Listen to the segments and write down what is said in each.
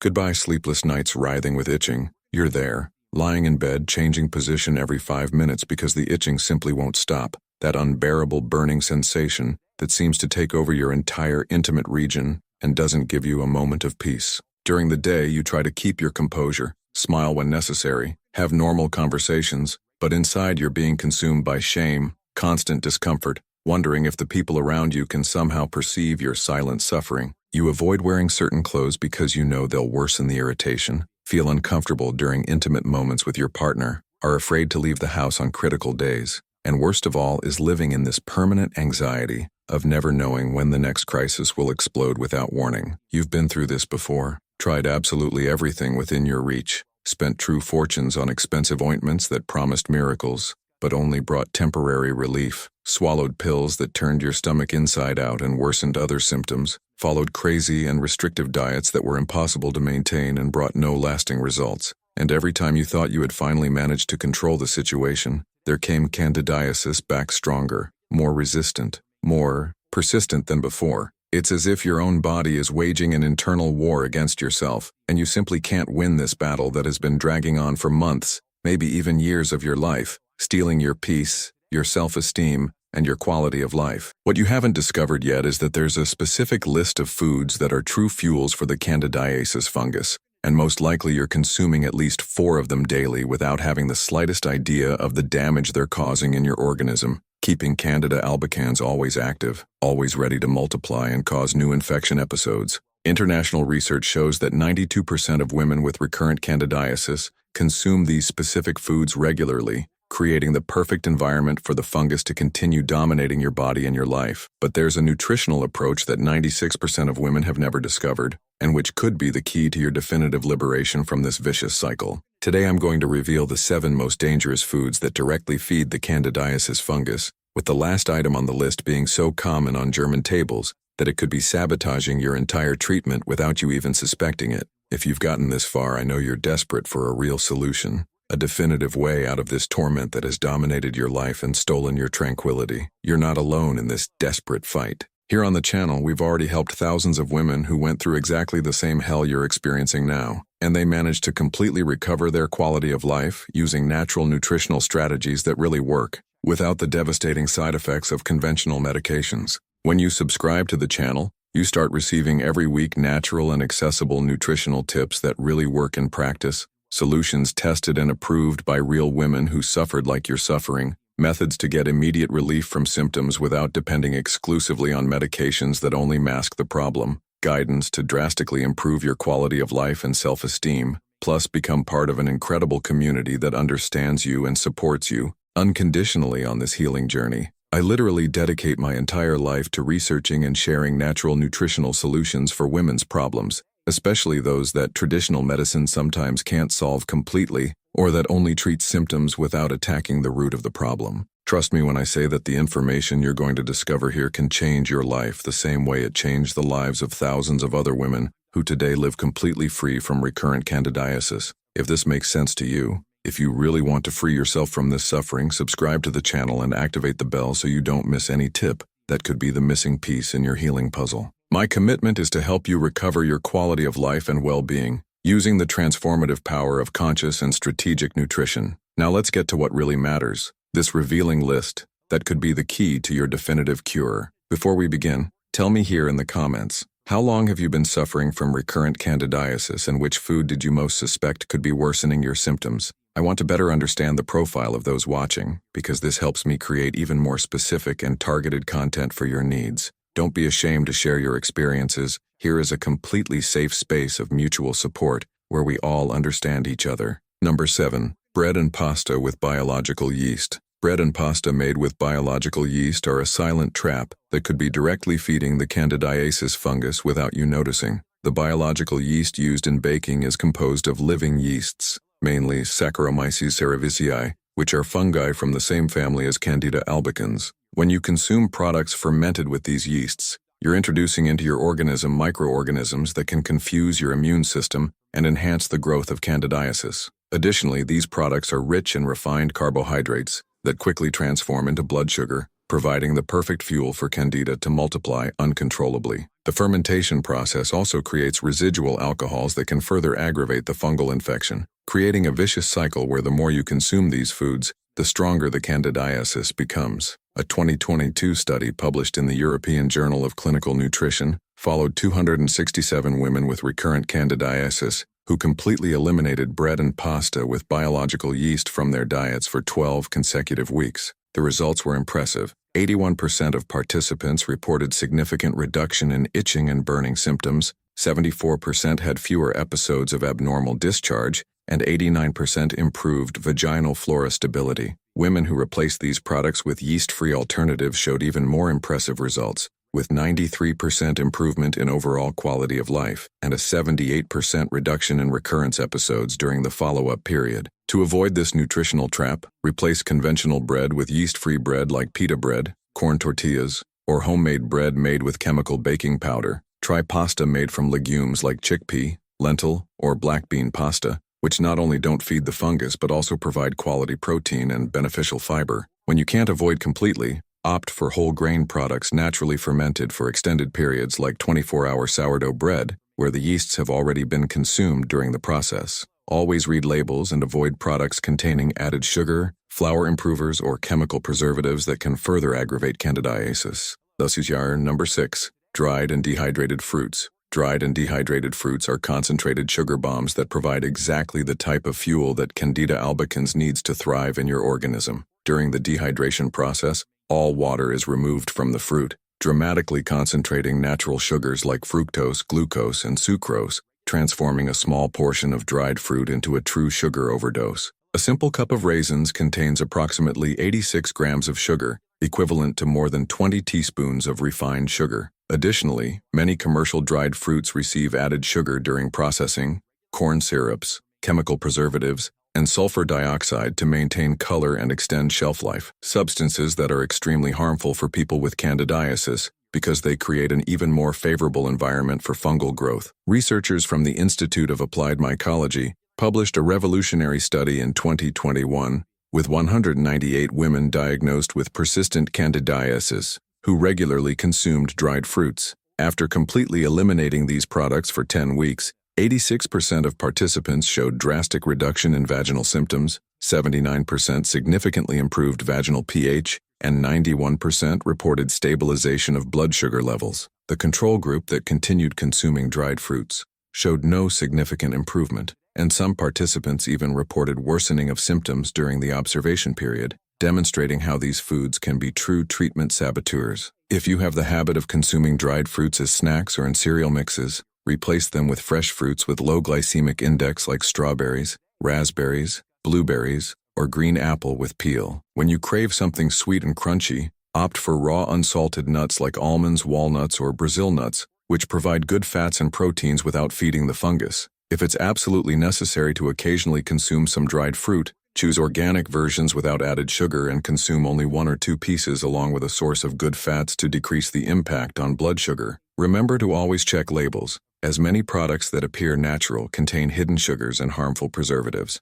Goodbye sleepless nights writhing with itching. You're there, lying in bed, changing position every 5 minutes because the itching simply won't stop. That unbearable burning sensation that seems to take over your entire intimate region and doesn't give you a moment of peace. During the day, you try to keep your composure, smile when necessary, have normal conversations, but inside you're being consumed by shame, constant discomfort, wondering if the people around you can somehow perceive your silent suffering. You avoid wearing certain clothes because you know they'll worsen the irritation, feel uncomfortable during intimate moments with your partner, are afraid to leave the house on critical days, and worst of all is living in this permanent anxiety of never knowing when the next crisis will explode without warning. You've been through this before, tried absolutely everything within your reach, spent true fortunes on expensive ointments that promised miracles, but only brought temporary relief, swallowed pills that turned your stomach inside out and worsened other symptoms, followed crazy and restrictive diets that were impossible to maintain and brought no lasting results. And every time you thought you had finally managed to control the situation, there came Candidiasis back stronger, more resistant, more persistent than before. It's as if your own body is waging an internal war against yourself, and you simply can't win this battle that has been dragging on for months, maybe even years of your life, stealing your peace, your self-esteem, and your quality of life. What you haven't discovered yet is that there's a specific list of foods that are true fuels for the Candidiasis fungus, and most likely you're consuming at least 4 of them daily without having the slightest idea of the damage they're causing in your organism, keeping Candida albicans always active, always ready to multiply and cause new infection episodes. International research shows that 92% of women with recurrent candidiasis consume these specific foods regularly, creating the perfect environment for the fungus to continue dominating your body and your life. But there's a nutritional approach that 96% of women have never discovered, and which could be the key to your definitive liberation from this vicious cycle. Today I'm going to reveal the 7 most dangerous foods that directly feed the candidiasis fungus, with the last item on the list being so common on German tables that it could be sabotaging your entire treatment without you even suspecting it. If you've gotten this far, I know you're desperate for a real solution. A definitive way out of this torment that has dominated your life and stolen your tranquility. You're not alone in this desperate fight. Here on the channel, we've already helped thousands of women who went through exactly the same hell you're experiencing now, and they managed to completely recover their quality of life using natural nutritional strategies that really work, without the devastating side effects of conventional medications. When you subscribe to the channel, you start receiving every week natural and accessible nutritional tips that really work in practice, solutions tested and approved by real women who suffered like you're suffering, methods to get immediate relief from symptoms without depending exclusively on medications that only mask the problem, guidance to drastically improve your quality of life and self-esteem, plus become part of an incredible community that understands you and supports you unconditionally on this healing journey. I literally dedicate my entire life to researching and sharing natural nutritional solutions for women's problems, especially those that traditional medicine sometimes can't solve completely, or that only treat symptoms without attacking the root of the problem. Trust me when I say that the information you're going to discover here can change your life the same way it changed the lives of thousands of other women who today live completely free from recurrent candidiasis. If this makes sense to you, if you really want to free yourself from this suffering, subscribe to the channel and activate the bell so you don't miss any tip that could be the missing piece in your healing puzzle. My commitment is to help you recover your quality of life and well-being, using the transformative power of conscious and strategic nutrition. Now let's get to what really matters, this revealing list that could be the key to your definitive cure. Before we begin, tell me here in the comments, how long have you been suffering from recurrent candidiasis, and which food did you most suspect could be worsening your symptoms? I want to better understand the profile of those watching, because this helps me create even more specific and targeted content for your needs. Don't be ashamed to share your experiences. Here is a completely safe space of mutual support where we all understand each other. Number 7. Bread and pasta with biological yeast. Bread and pasta made with biological yeast are a silent trap that could be directly feeding the candidiasis fungus without you noticing. The biological yeast used in baking is composed of living yeasts, mainly Saccharomyces cerevisiae, which are fungi from the same family as Candida albicans. When you consume products fermented with these yeasts, you're introducing into your organism microorganisms that can confuse your immune system and enhance the growth of candidiasis. Additionally, these products are rich in refined carbohydrates that quickly transform into blood sugar, providing the perfect fuel for Candida to multiply uncontrollably. The fermentation process also creates residual alcohols that can further aggravate the fungal infection, creating a vicious cycle where the more you consume these foods, the stronger the candidiasis becomes. A 2022 study published in the European Journal of Clinical Nutrition followed 267 women with recurrent candidiasis who completely eliminated bread and pasta with biological yeast from their diets for 12 consecutive weeks. The results were impressive. 81% of participants reported significant reduction in itching and burning symptoms, 74% had fewer episodes of abnormal discharge, and 89% improved vaginal flora stability. Women who replaced these products with yeast-free alternatives showed even more impressive results, with 93% improvement in overall quality of life and a 78% reduction in recurrence episodes during the follow-up period. To avoid this nutritional trap, replace conventional bread with yeast-free bread like pita bread, corn tortillas, or homemade bread made with chemical baking powder. Try pasta made from legumes like chickpea, lentil, or black bean pasta, which not only don't feed the fungus but also provide quality protein and beneficial fiber. When you can't avoid completely, opt for whole grain products naturally fermented for extended periods like 24-hour sourdough bread, where the yeasts have already been consumed during the process. Always read labels and avoid products containing added sugar, flour improvers, or chemical preservatives that can further aggravate candidiasis. Thus is number 6, dried and dehydrated fruits. Dried and dehydrated fruits are concentrated sugar bombs that provide exactly the type of fuel that Candida albicans needs to thrive in your organism. During the dehydration process, all water is removed from the fruit, dramatically concentrating natural sugars like fructose, glucose, and sucrose, transforming a small portion of dried fruit into a true sugar overdose. A simple cup of raisins contains approximately 86 grams of sugar, equivalent to more than 20 teaspoons of refined sugar. Additionally, many commercial dried fruits receive added sugar during processing, corn syrups, chemical preservatives, and sulfur dioxide to maintain color and extend shelf life, substances that are extremely harmful for people with candidiasis because they create an even more favorable environment for fungal growth. Researchers from the Institute of Applied Mycology published a revolutionary study in 2021 with 198 women diagnosed with persistent candidiasis who regularly consumed dried fruits. After completely eliminating these products for 10 weeks, 86% of participants showed drastic reduction in vaginal symptoms, 79% significantly improved vaginal pH, and 91% reported stabilization of blood sugar levels. The control group that continued consuming dried fruits showed no significant improvement, and some participants even reported worsening of symptoms during the observation period, demonstrating how these foods can be true treatment saboteurs. If you have the habit of consuming dried fruits as snacks or in cereal mixes, replace them with fresh fruits with low glycemic index like strawberries, raspberries, blueberries, or green apple with peel. When you crave something sweet and crunchy, opt for raw unsalted nuts like almonds, walnuts, or Brazil nuts, which provide good fats and proteins without feeding the fungus. If it's absolutely necessary to occasionally consume some dried fruit, choose organic versions without added sugar and consume only 1 or 2 pieces along with a source of good fats to decrease the impact on blood sugar. Remember to always check labels, as many products that appear natural contain hidden sugars and harmful preservatives.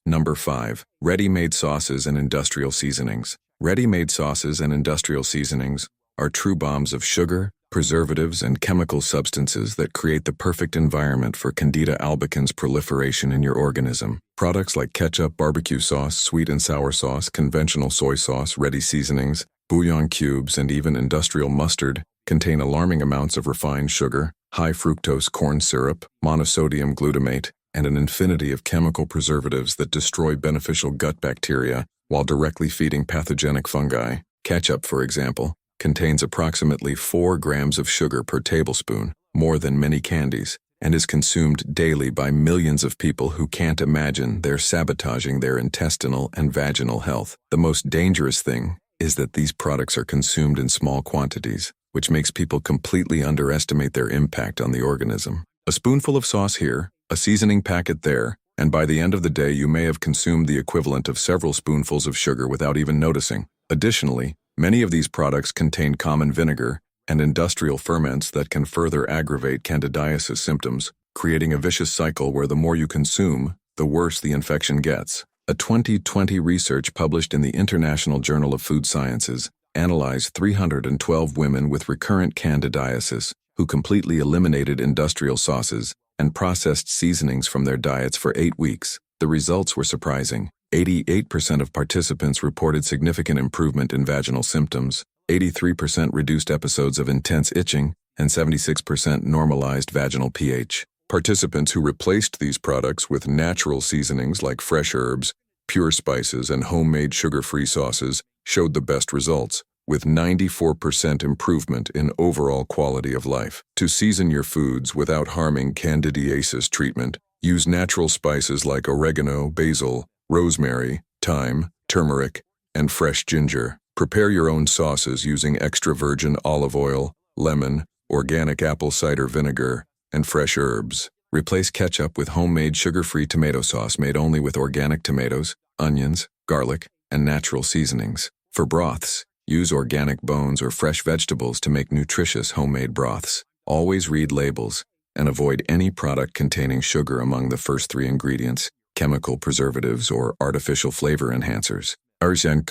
Number 5. Ready-made sauces and industrial seasonings. Ready-made sauces and industrial seasonings are true bombs of sugar, preservatives, and chemical substances that create the perfect environment for Candida albicans proliferation in your organism. Products like ketchup, barbecue sauce, sweet and sour sauce, conventional soy sauce, ready seasonings, bouillon cubes, and even industrial mustard contain alarming amounts of refined sugar, high fructose corn syrup, monosodium glutamate, and an infinity of chemical preservatives that destroy beneficial gut bacteria while directly feeding pathogenic fungi. Ketchup, for example, contains approximately 4 grams of sugar per tablespoon, more than many candies, and is consumed daily by millions of people who can't imagine they're sabotaging their intestinal and vaginal health. The most dangerous thing is that these products are consumed in small quantities, which makes people completely underestimate their impact on the organism. A spoonful of sauce here, a seasoning packet there, and by the end of the day you may have consumed the equivalent of several spoonfuls of sugar without even noticing. Additionally, many of these products contain common vinegar and industrial ferments that can further aggravate candidiasis symptoms, creating a vicious cycle where the more you consume, the worse the infection gets. A 2020 research published in the International Journal of Food Sciences analyzed 312 women with recurrent candidiasis who completely eliminated industrial sauces and processed seasonings from their diets for 8 weeks. The results were surprising. 88% of participants reported significant improvement in vaginal symptoms, 83% reduced episodes of intense itching, and 76% normalized vaginal pH. Participants who replaced these products with natural seasonings like fresh herbs, pure spices, and homemade sugar-free sauces showed the best results, with 94% improvement in overall quality of life. To season your foods without harming candidiasis treatment, use natural spices like oregano, basil, rosemary, thyme, turmeric, and fresh ginger. Prepare your own sauces using extra virgin olive oil, lemon, organic apple cider vinegar, and fresh herbs. Replace ketchup with homemade sugar-free tomato sauce made only with organic tomatoes, onions, garlic, and natural seasonings. For broths, use organic bones or fresh vegetables to make nutritious homemade broths. Always read labels and avoid any product containing sugar among the first 3 ingredients, chemical preservatives, or artificial flavor enhancers.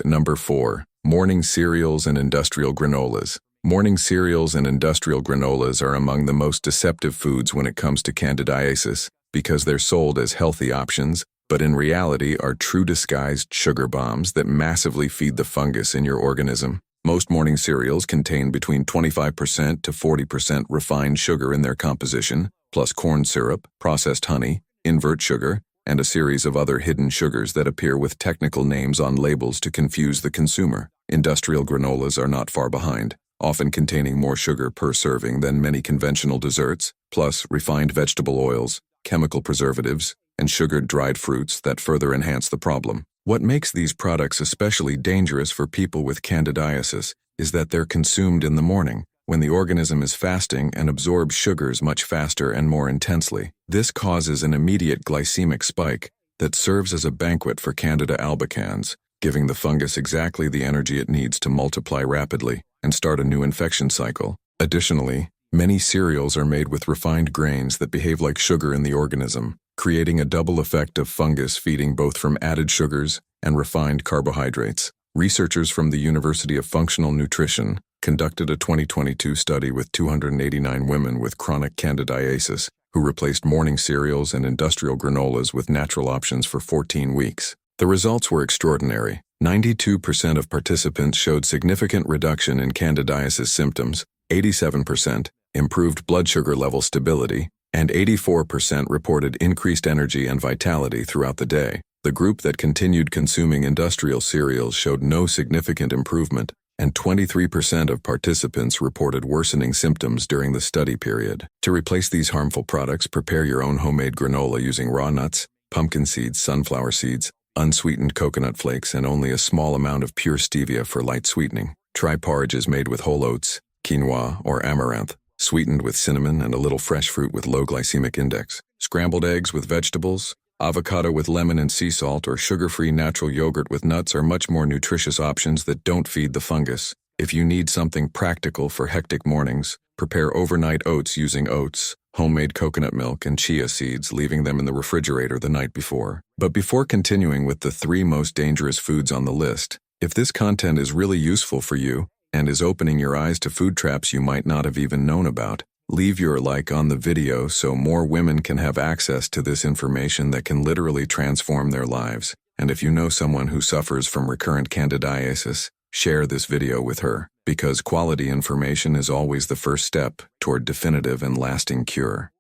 Number 4. Morning cereals and industrial granolas. Morning cereals and industrial granolas are among the most deceptive foods when it comes to candidiasis because they're sold as healthy options, but in reality are true disguised sugar bombs that massively feed the fungus in your organism. Most morning cereals contain between 25% to 40% refined sugar in their composition, plus corn syrup, processed honey, invert sugar, and a series of other hidden sugars that appear with technical names on labels to confuse the consumer. Industrial granolas are not far behind, often containing more sugar per serving than many conventional desserts, plus refined vegetable oils, chemical preservatives, and sugared dried fruits that further enhance the problem. What makes these products especially dangerous for people with candidiasis is that they're consumed in the morning, when the organism is fasting and absorbs sugars much faster and more intensely. This causes an immediate glycemic spike that serves as a banquet for Candida albicans, giving the fungus exactly the energy it needs to multiply rapidly and start a new infection cycle. Additionally, many cereals are made with refined grains that behave like sugar in the organism, creating a double effect of fungus feeding both from added sugars and refined carbohydrates. Researchers from the University of Functional Nutrition conducted a 2022 study with 289 women with chronic candidiasis who replaced morning cereals and industrial granolas with natural options for 14 weeks. The results were extraordinary. 92% of participants showed significant reduction in candidiasis symptoms, 87% improved blood sugar level stability, and 84% reported increased energy and vitality throughout the day. The group that continued consuming industrial cereals showed no significant improvement, and 23% of participants reported worsening symptoms during the study period. To replace these harmful products, prepare your own homemade granola using raw nuts, pumpkin seeds, sunflower seeds, unsweetened coconut flakes, and only a small amount of pure stevia for light sweetening. Try porridges made with whole oats, quinoa, or amaranth, sweetened with cinnamon and a little fresh fruit with low glycemic index. Scrambled eggs with vegetables, avocado with lemon and sea salt, or sugar-free natural yogurt with nuts are much more nutritious options that don't feed the fungus. If you need something practical for hectic mornings, prepare overnight oats using oats, homemade coconut milk, and chia seeds, leaving them in the refrigerator the night before. But before continuing with the 3 most dangerous foods on the list, if this content is really useful for you and is opening your eyes to food traps you might not have even known about, leave your like on the video so more women can have access to this information that can literally transform their lives. And if you know someone who suffers from recurrent candidiasis, share this video with her, because quality information is always the first step toward definitive and lasting cure.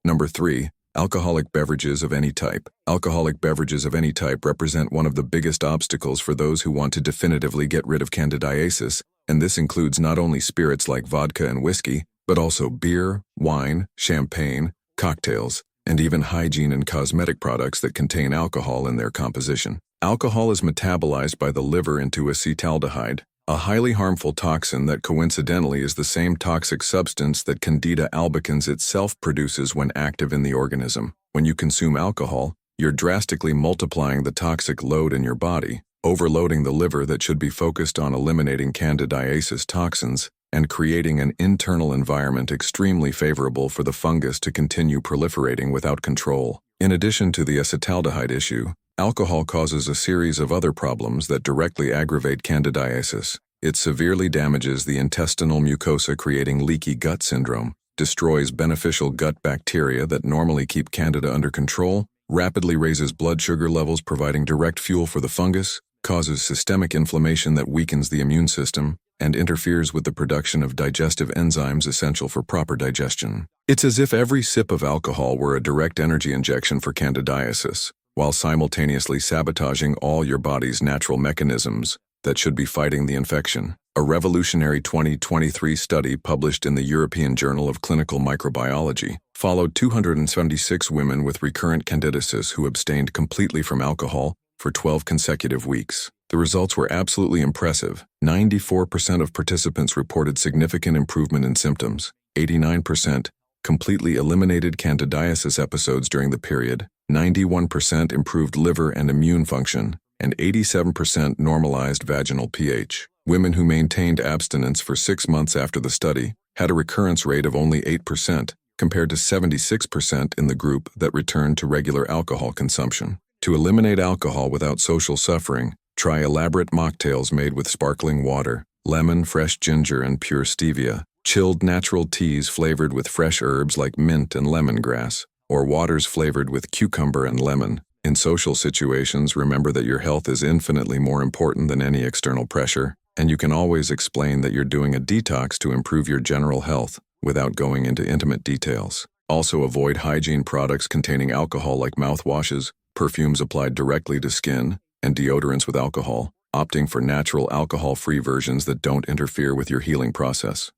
Number 3. Alcoholic beverages of any type. Alcoholic beverages of any type represent one of the biggest obstacles for those who want to definitively get rid of candidiasis, and this includes not only spirits like vodka and whiskey, but also beer, wine, champagne, cocktails, and even hygiene and cosmetic products that contain alcohol in their composition. Alcohol is metabolized by the liver into acetaldehyde, a highly harmful toxin that coincidentally is the same toxic substance that Candida albicans itself produces when active in the organism. When you consume alcohol, you're drastically multiplying the toxic load in your body, overloading the liver that should be focused on eliminating candidiasis toxins, and creating an internal environment extremely favorable for the fungus to continue proliferating without control. In addition to the acetaldehyde issue, alcohol causes a series of other problems that directly aggravate candidiasis. It severely damages the intestinal mucosa, creating leaky gut syndrome, destroys beneficial gut bacteria that normally keep Candida under control, rapidly raises blood sugar levels, providing direct fuel for the fungus, causes systemic inflammation that weakens the immune system, and interferes with the production of digestive enzymes essential for proper digestion. It's as if every sip of alcohol were a direct energy injection for candidiasis, while simultaneously sabotaging all your body's natural mechanisms that should be fighting the infection. A revolutionary 2023 study published in the European Journal of Clinical Microbiology followed 276 women with recurrent candidiasis who abstained completely from alcohol for 12 consecutive weeks. The results were absolutely impressive. 94% of participants reported significant improvement in symptoms. 89% completely eliminated candidiasis episodes during the period. 91% improved liver and immune function, and 87% normalized vaginal pH. Women who maintained abstinence for 6 months after the study had a recurrence rate of only 8%, compared to 76% in the group that returned to regular alcohol consumption. To eliminate alcohol without social suffering, try elaborate mocktails made with sparkling water, lemon, fresh ginger, and pure stevia, chilled natural teas flavored with fresh herbs like mint and lemongrass, or waters flavored with cucumber and lemon. In social situations, remember that your health is infinitely more important than any external pressure, and you can always explain that you're doing a detox to improve your general health without going into intimate details. Also, avoid hygiene products containing alcohol like mouthwashes, perfumes applied directly to skin, and deodorants with alcohol, opting for natural alcohol-free versions that don't interfere with your healing process.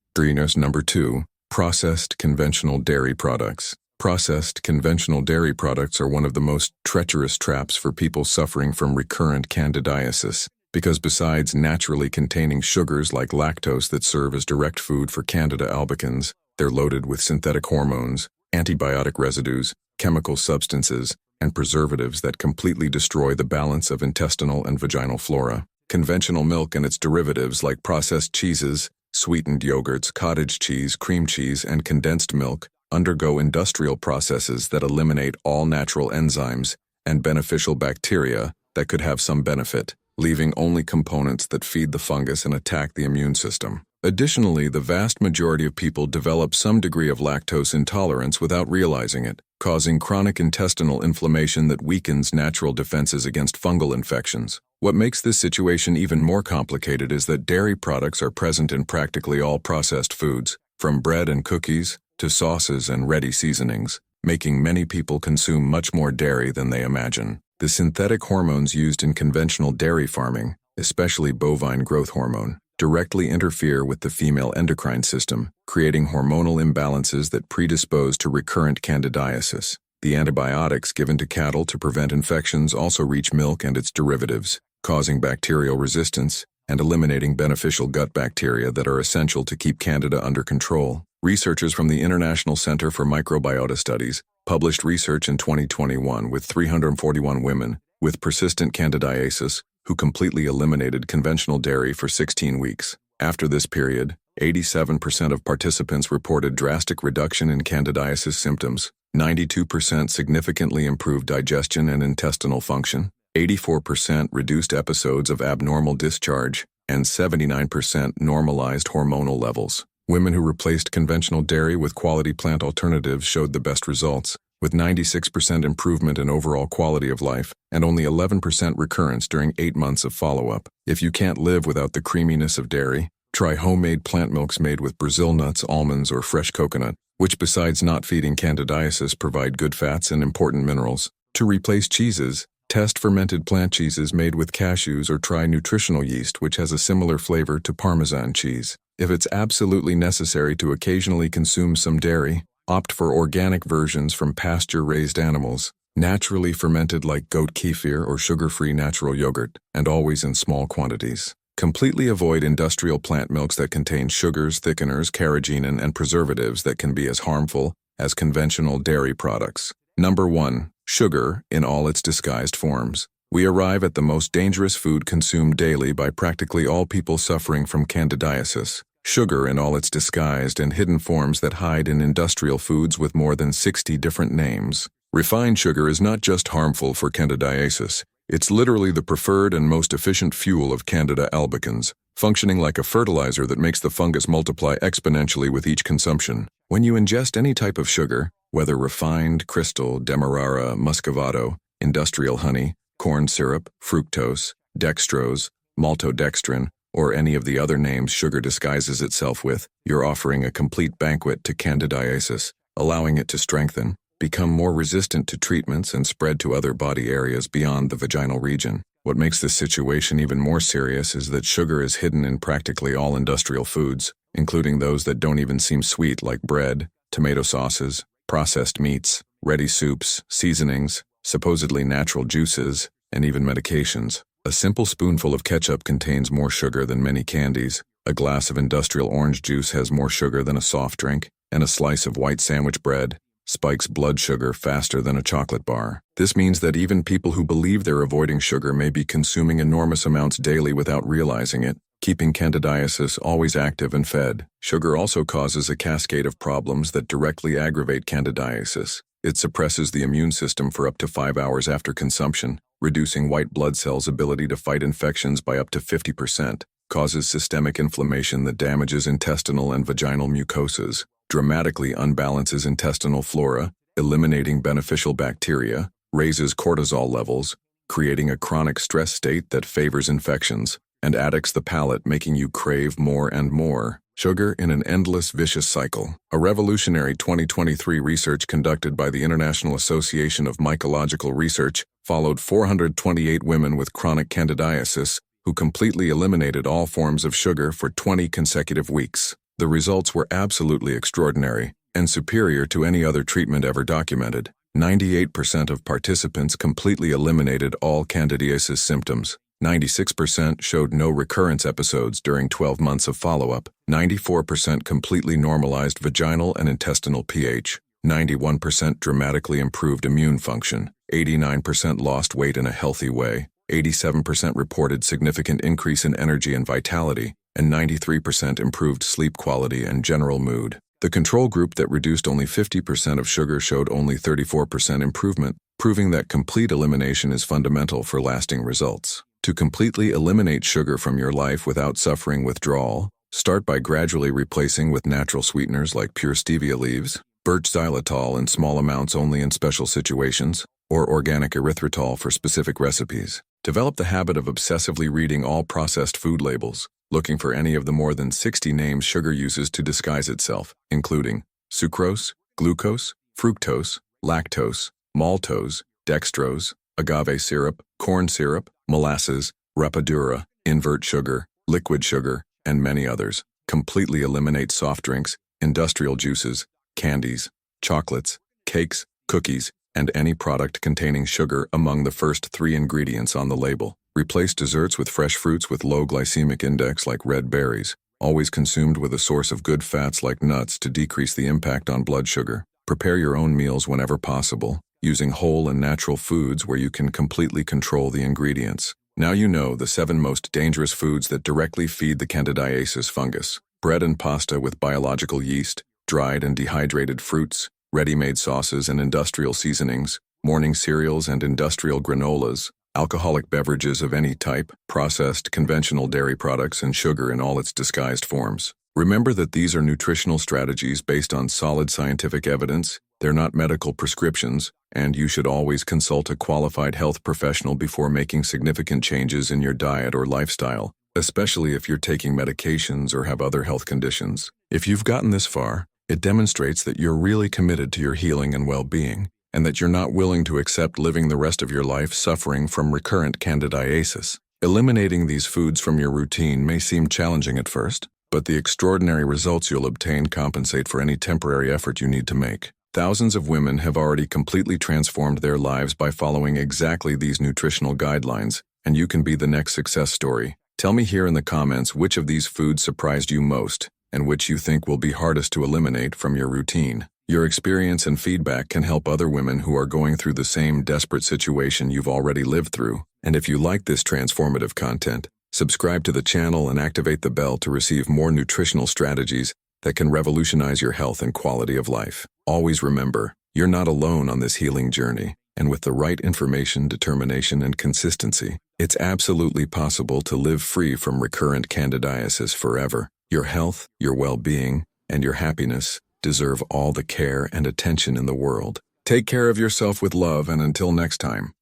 Number 2. Processed conventional dairy products. Processed conventional dairy products are one of the most treacherous traps for people suffering from recurrent candidiasis, because besides naturally containing sugars like lactose that serve as direct food for Candida albicans, they're loaded with synthetic hormones, antibiotic residues, chemical substances, and preservatives that completely destroy the balance of intestinal and vaginal flora. Conventional milk and its derivatives like processed cheeses, sweetened yogurts, cottage cheese, cream cheese, and condensed milk undergo industrial processes that eliminate all natural enzymes and beneficial bacteria that could have some benefit, leaving only components that feed the fungus and attack the immune system. Additionally, the vast majority of people develop some degree of lactose intolerance without realizing it, causing chronic intestinal inflammation that weakens natural defenses against fungal infections. What makes this situation even more complicated is that dairy products are present in practically all processed foods, from bread and cookies to sauces and ready seasonings, making many people consume much more dairy than they imagine. The synthetic hormones used in conventional dairy farming, especially bovine growth hormone, directly interfere with the female endocrine system, creating hormonal imbalances that predispose to recurrent candidiasis. The antibiotics given to cattle to prevent infections also reach milk and its derivatives, causing bacterial resistance and eliminating beneficial gut bacteria that are essential to keep Candida under control. Researchers from the International Center for Microbiota Studies published research in 2021 with 341 women with persistent candidiasis who completely eliminated conventional dairy for 16 weeks. After this period, 87% of participants reported drastic reduction in candidiasis symptoms, 92% significantly improved digestion and intestinal function, 84% reduced episodes of abnormal discharge, and 79% normalized hormonal levels. Women who replaced conventional dairy with quality plant alternatives showed the best results, with 96% improvement in overall quality of life and only 11% recurrence during 8 months of follow-up. If you can't live without the creaminess of dairy, try homemade plant milks made with Brazil nuts, almonds, or fresh coconut, which besides not feeding candidiasis provide good fats and important minerals. To replace cheeses, test fermented plant cheeses made with cashews or try nutritional yeast, which has a similar flavor to Parmesan cheese. If it's absolutely necessary to occasionally consume some dairy, opt for organic versions from pasture-raised animals, naturally fermented like goat kefir or sugar-free natural yogurt, and always in small quantities. Completely avoid industrial plant milks that contain sugars, thickeners, carrageenan, and preservatives that can be as harmful as conventional dairy products. Number 1. Sugar in all its disguised forms. We arrive at the most dangerous food consumed daily by practically all people suffering from candidiasis. Sugar in all its disguised and hidden forms that hide in industrial foods with more than 60 different names. Refined sugar is not just harmful for candidiasis, it's literally the preferred and most efficient fuel of Candida albicans, functioning like a fertilizer that makes the fungus multiply exponentially with each consumption. When you ingest any type of sugar, whether refined, crystal, demerara, muscovado, industrial honey, corn syrup, fructose, dextrose, maltodextrin, or any of the other names sugar disguises itself with, you're offering a complete banquet to candidiasis, allowing it to strengthen, become more resistant to treatments, and spread to other body areas beyond the vaginal region. What makes this situation even more serious is that sugar is hidden in practically all industrial foods, including those that don't even seem sweet, like bread, tomato sauces, processed meats, ready soups, seasonings, supposedly natural juices, and even medications. A simple spoonful of ketchup contains more sugar than many candies, a glass of industrial orange juice has more sugar than a soft drink, and a slice of white sandwich bread spikes blood sugar faster than a chocolate bar. This means that even people who believe they're avoiding sugar may be consuming enormous amounts daily without realizing it, keeping candidiasis always active and fed. Sugar also causes a cascade of problems that directly aggravate candidiasis. It suppresses the immune system for up to 5 hours after consumption, reducing white blood cells' ability to fight infections by up to 50%, causes systemic inflammation that damages intestinal and vaginal mucosas, dramatically unbalances intestinal flora, eliminating beneficial bacteria, raises cortisol levels, creating a chronic stress state that favors infections, and addicts the palate, making you crave more and more sugar in an endless vicious cycle. A revolutionary 2023 research conducted by the International Association of Mycological Research followed 428 women with chronic candidiasis who completely eliminated all forms of sugar for 20 consecutive weeks. The results were absolutely extraordinary and superior to any other treatment ever documented. 98% of participants completely eliminated all candidiasis symptoms. 96% showed no recurrence episodes during 12 months of follow-up. 94% completely normalized vaginal and intestinal pH. 91% dramatically improved immune function. 89% lost weight in a healthy way. 87% reported significant increase in energy and vitality, and 93% improved sleep quality and general mood. The control group that reduced only 50% of sugar showed only 34% improvement, proving that complete elimination is fundamental for lasting results. To completely eliminate sugar from your life without suffering withdrawal, start by gradually replacing with natural sweeteners like pure stevia leaves, birch xylitol in small amounts only in special situations, or organic erythritol for specific recipes. Develop the habit of obsessively reading all processed food labels, looking for any of the more than 60 names sugar uses to disguise itself, including sucrose, glucose, fructose, lactose, maltose, dextrose, agave syrup, corn syrup, molasses, rapadura, invert sugar, liquid sugar, and many others. Completely eliminate soft drinks, industrial juices, candies, chocolates, cakes, cookies, and any product containing sugar among the first 3 ingredients on the label. Replace desserts with fresh fruits with low glycemic index like red berries, always consumed with a source of good fats like nuts to decrease the impact on blood sugar. Prepare your own meals whenever possible, using whole and natural foods where you can completely control the ingredients. Now you know the 7 most dangerous foods that directly feed the candidiasis fungus: bread and pasta with biological yeast, dried and dehydrated fruits, ready-made sauces and industrial seasonings, morning cereals and industrial granolas, alcoholic beverages of any type, processed conventional dairy products, and sugar in all its disguised forms. Remember that these are nutritional strategies based on solid scientific evidence. They're not medical prescriptions, and you should always consult a qualified health professional before making significant changes in your diet or lifestyle, especially if you're taking medications or have other health conditions. If you've gotten this far, it demonstrates that you're really committed to your healing and well-being, and that you're not willing to accept living the rest of your life suffering from recurrent candidiasis. Eliminating these foods from your routine may seem challenging at first, but the extraordinary results you'll obtain compensate for any temporary effort you need to make. Thousands of women have already completely transformed their lives by following exactly these nutritional guidelines, and you can be the next success story. Tell me here in the comments which of these foods surprised you most, and which you think will be hardest to eliminate from your routine. Your experience and feedback can help other women who are going through the same desperate situation you've already lived through. And if you like this transformative content, subscribe to the channel and activate the bell to receive more nutritional strategies that can revolutionize your health and quality of life. Always remember, you're not alone on this healing journey. And with the right information, determination, and consistency, it's absolutely possible to live free from recurrent candidiasis forever. Your health, your well-being, and your happiness deserve all the care and attention in the world. Take care of yourself with love, and until next time.